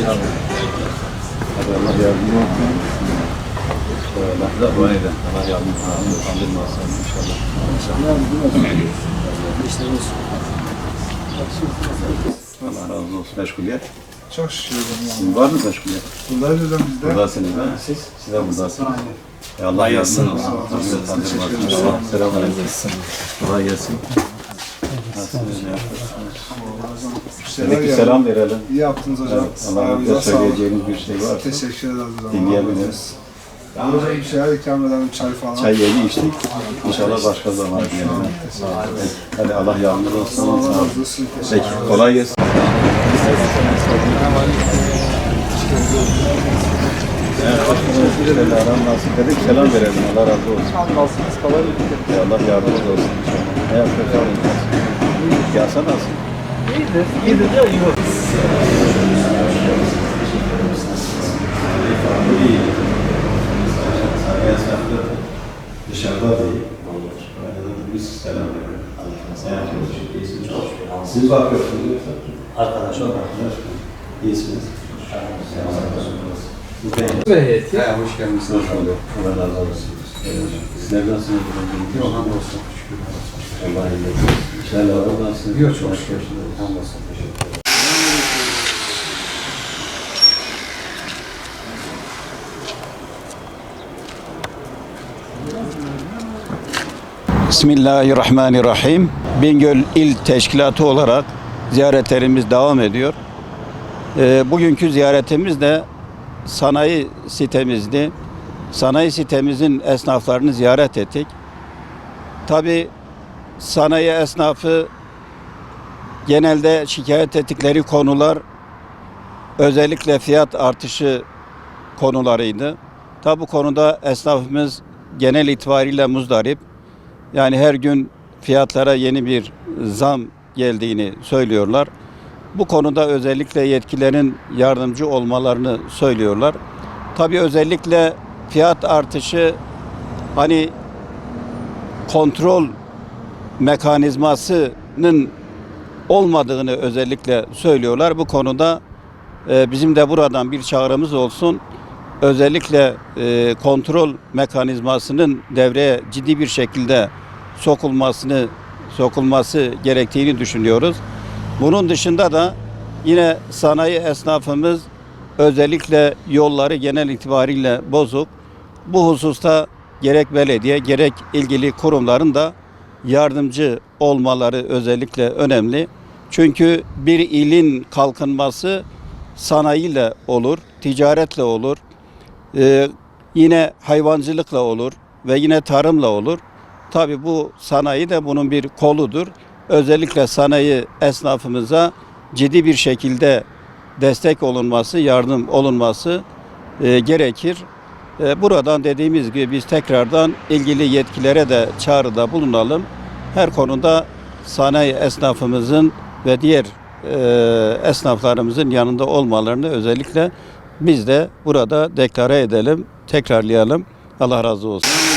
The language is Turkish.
Hadi Allah yardımcı olsun. İnşallah. Dua edin. Allah yardımcı olsun. Kandırmasın inşallah. Allah razı olsun. Meşguliyet. Çok şükür hocam. Sizin var mı meşguliyet? Buradayız hocam bizde. Buradasınız ha? Siz de buradasınız. Allah yardımcı olsun. Allah selamünaleyküm. Kolay gelsin. Demek ki selam verelim. İyi yaptınız hocam. Allah'a söyleyeceğiniz bir şey var. Teşekkür ederiz hocam. Dinleyebiliriz. Yani hocam bir şeyler ikram edelim, çay falan. Çay yeni içtik. İnşallah başka zaman diyelim. Hadi Allah yardımcı olsun. Allah razı olsun. Peki, kolay gelsin. Aram nasip dedik, selam verelim. Allah razı olsun. Allah yardımcı olsun inşallah. Ne yapıyorsun? Piyasa nasıl? İyidir de iyi olur. Dışarıda değil. Biz selam verelim. Siz bakıyorsunuz yoksa? Arkadaş olarak. İyisiniz. Heyeti. Hoş geldiniz. Hoş bulduk. Allah razı olsun. Siz neredensiniz? Yok, hamdolsun. Allah iyilik. İnşallah oradasınız. Yok, çok şükür. Hamdolsun. Teşekkür ederim. Bismillahirrahmanirrahim. Bingöl İl Teşkilatı olarak ziyaretlerimiz devam ediyor. Bugünkü ziyaretimiz de sanayi sitemizdi. Sanayi sitemizin esnaflarını ziyaret ettik. Tabii sanayi esnafı genelde şikayet ettikleri konular özellikle fiyat artışı konularıydı. Tabii bu konuda esnafımız genel itibariyle muzdarip. Yani her gün fiyatlara yeni bir zam geldiğini söylüyorlar. Bu konuda özellikle yetkililerin yardımcı olmalarını söylüyorlar. Tabii özellikle fiyat artışı hani kontrol mekanizmasının olmadığını özellikle söylüyorlar. Bu konuda bizim de buradan bir çağrımız olsun. Özellikle kontrol mekanizmasının devreye ciddi bir şekilde sokulması gerektiğini düşünüyoruz. Bunun dışında da yine sanayi esnafımız özellikle yolları genel itibariyle bozuk. Bu hususta gerek belediye gerek ilgili kurumların da yardımcı olmaları özellikle önemli. Çünkü bir ilin kalkınması sanayiyle olur, ticaretle olur, yine hayvancılıkla olur ve yine tarımla olur. Tabii bu sanayi de bunun bir koludur. Özellikle sanayi esnafımıza ciddi bir şekilde destek olunması, yardım olunması gerekir. Buradan dediğimiz gibi biz tekrardan ilgili yetkililere de çağrıda bulunalım. Her konuda sanayi esnafımızın ve diğer esnaflarımızın yanında olmalarını özellikle biz de burada deklare edelim, tekrarlayalım. Allah razı olsun.